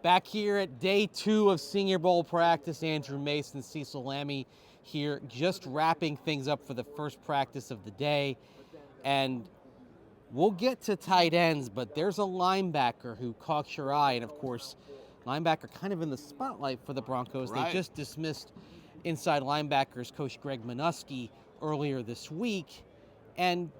Back here at day 2 of Senior Bowl practice, Andrew Mason, Cecil Lammey here, just wrapping things up for the first practice of the day. And we'll get to tight ends, but there's a linebacker who caught your eye. And of course, linebacker kind of in the spotlight for the Broncos. Right. They just dismissed inside linebackers coach Greg Minuski earlier this week. And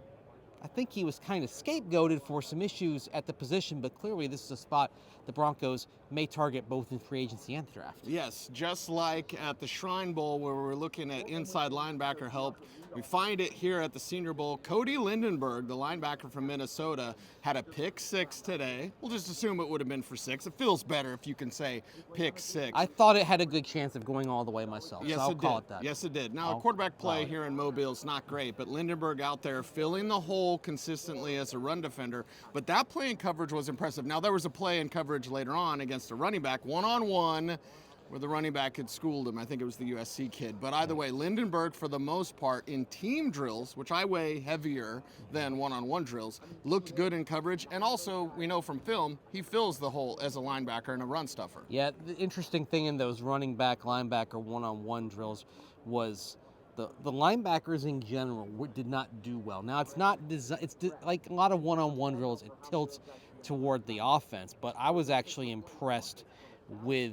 I think he was kind of scapegoated for some issues at the position, but clearly this is a spot the Broncos may target both in free agency and draft. Yes, just like at the Shrine Bowl where we're looking at inside linebacker help, we find it here at the Senior Bowl. Cody Lindenberg, the linebacker from Minnesota, had a pick 6 today. We'll just assume it would have been for 6. It feels better if you can say pick 6. I thought it had a good chance of going all the way myself, Yes, so I'll it call did. it that. Yes, it did. Now, quarterback play here in Mobile is not great, but Lindenberg out there filling the hole consistently as a run defender. But that play in coverage was impressive. Now, there was a play in coverage later on against a running back, one-on-one, where the running back had schooled him. I think it was the USC kid. But either way, Lindenberg, for the most part, in team drills, which I weigh heavier than one-on-one drills, looked good in coverage. And also, we know from film, he fills the hole as a linebacker and a run stuffer. Yeah, the interesting thing in those running back, linebacker, one-on-one drills was the linebackers in general did not do well. Now, it's not like a lot of one-on-one drills, it tilts toward the offense. But I was actually impressed with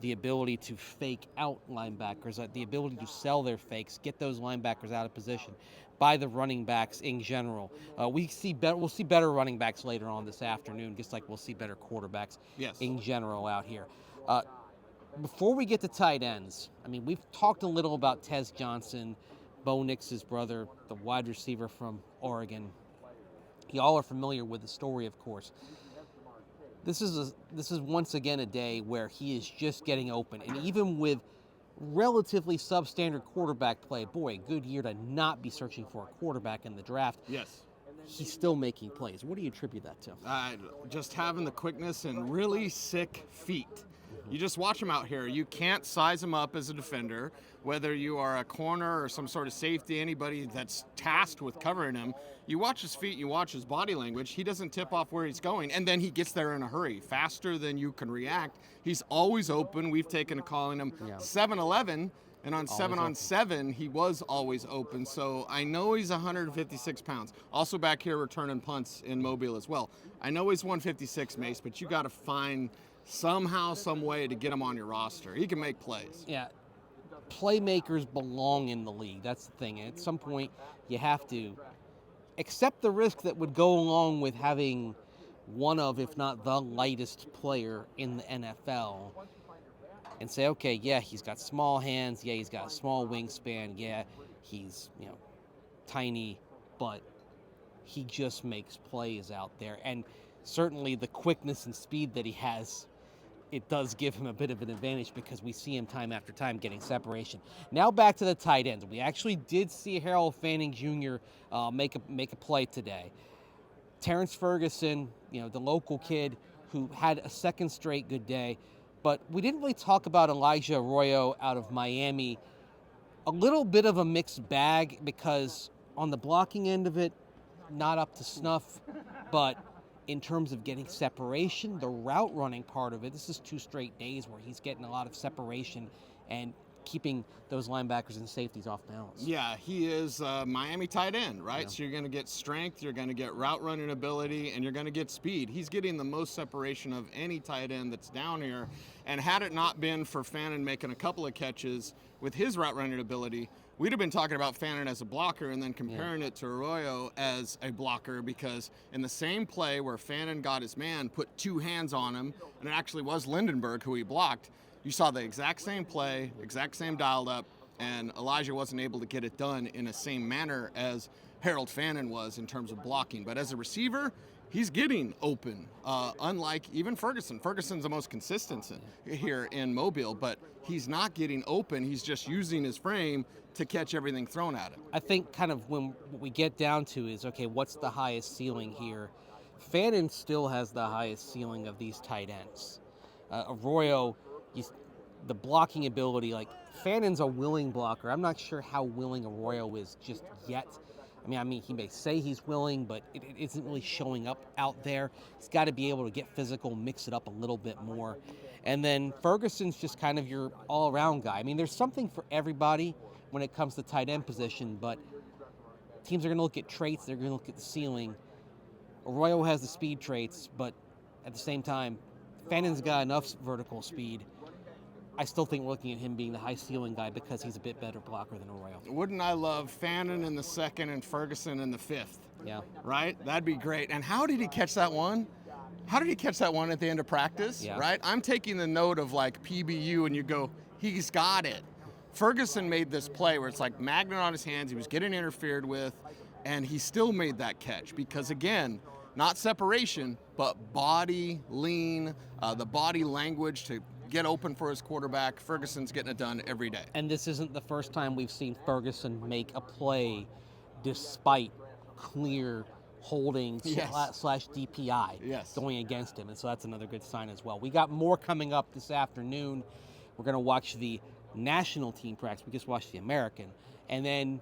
the ability to fake out linebackers, the ability to sell their fakes, get those linebackers out of position by the running backs in general. We'll see better running backs later on this afternoon, just like we'll see better quarterbacks in general out here. Before we get to tight ends, I mean, we've talked a little about Tez Johnson, Bo Nix's brother, the wide receiver from Oregon. Y'all are familiar with the story, of course. This is once again a day where he is just getting open, and even with relatively substandard quarterback play, boy, good year to not be searching for a quarterback in the draft. Yes. He's still making plays. What do you attribute that to? Just having the quickness and really sick feet. You just watch him out here. You can't size him up as a defender, whether you are a corner or some sort of safety, anybody that's tasked with covering him. You watch his feet, you watch his body language. He doesn't tip off where he's going, and then he gets there in a hurry, faster than you can react. He's always open. We've taken to calling him 7-11, and on 7-on-7, he was always open. So I know he's 156 pounds. Also back here returning punts in Mobile as well. I know he's 156, Mace, but you got to find somehow, some way to get him on your roster. He can make plays. Yeah, playmakers belong in the league. That's the thing. At some point, you have to accept the risk that would go along with having one of, if not the lightest player in the NFL, and say, okay, yeah, he's got small hands, yeah, he's got a small wingspan, yeah, he's, tiny, but he just makes plays out there. And certainly the quickness and speed that he has, it does give him a bit of an advantage because we see him time after time getting separation. Now back to the tight ends. We actually did see Harold Fanning Jr. Make a play today. Terrence Ferguson, the local kid who had a second straight good day. But we didn't really talk about Elijah Arroyo out of Miami. A little bit of a mixed bag because on the blocking end of it, not up to snuff, but in terms of getting separation, the route running part of it, this is 2 straight days where he's getting a lot of separation and keeping those linebackers and safeties off balance. Yeah, he is Miami tight end, right? Yeah. So you're going to get strength, you're going to get route running ability, and you're going to get speed. He's getting the most separation of any tight end that's down here. And had it not been for Fannin making a couple of catches with his route running ability, we'd have been talking about Fannin as a blocker and then comparing it to Arroyo as a blocker, because in the same play where Fannin got his man, put 2 hands on him, and it actually was Lindenberg who he blocked, you saw the exact same play, exact same dialed up, and Elijah wasn't able to get it done in the same manner as Harold Fannin was in terms of blocking. But as a receiver, he's getting open, unlike even Ferguson. Ferguson's the most consistent here in Mobile, but he's not getting open. He's just using his frame to catch everything thrown at him. I think kind of when what we get down to is, okay, what's the highest ceiling here? Fannin still has the highest ceiling of these tight ends. Arroyo, the blocking ability, like Fannin's a willing blocker. I'm not sure how willing Arroyo is just yet. I mean, he may say he's willing, but it isn't really showing up out there. He's got to be able to get physical, mix it up a little bit more. And then Ferguson's just kind of your all-around guy. I mean, there's something for everybody when it comes to tight end position, but teams are going to look at traits. They're going to look at the ceiling. Arroyo has the speed traits, but at the same time, Fannon's got enough vertical speed. I still think we're looking at him being the high ceiling guy because he's a bit better blocker than Arroyo. Wouldn't I love Fannin in the 2nd and Ferguson in the 5th? Yeah. Right? That'd be great. And how did he catch that one? How did he catch that one at the end of practice? Yeah. Right? I'm taking the note of like PBU and you go, he's got it. Ferguson made this play where it's like magnet on his hands, he was getting interfered with, and he still made that catch because, again, not separation, but body, lean, the body language to get open for his quarterback. Ferguson's getting it done every day. And this isn't the first time we've seen Ferguson make a play despite clear holding slash DPI going against him. And so that's another good sign as well. We got more coming up this afternoon. We're going to watch the national team practice. We just watched the American. And then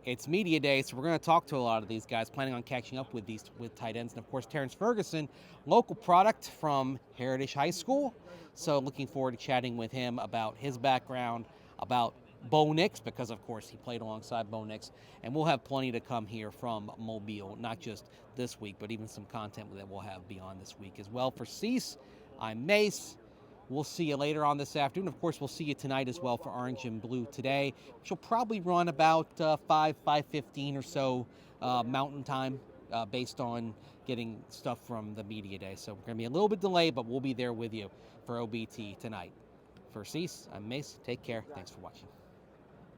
it's media day, so we're going to talk to a lot of these guys, planning on catching up with tight ends. And, of course, Terrence Ferguson, local product from Heritage High School. So looking forward to chatting with him about his background, about Bo Nix, because, of course, he played alongside Bo Nix. And we'll have plenty to come here from Mobile, not just this week, but even some content that we'll have beyond this week as well. For Cease, I'm Mace. We'll see you later on this afternoon. Of course, we'll see you tonight as well for Orange and Blue Today, which will probably run about 5:15 or so Mountain Time based on getting stuff from the media day. So we're going to be a little bit delayed, but we'll be there with you for OBT tonight. For Cease, I'm Mace. Take care. Thanks for watching.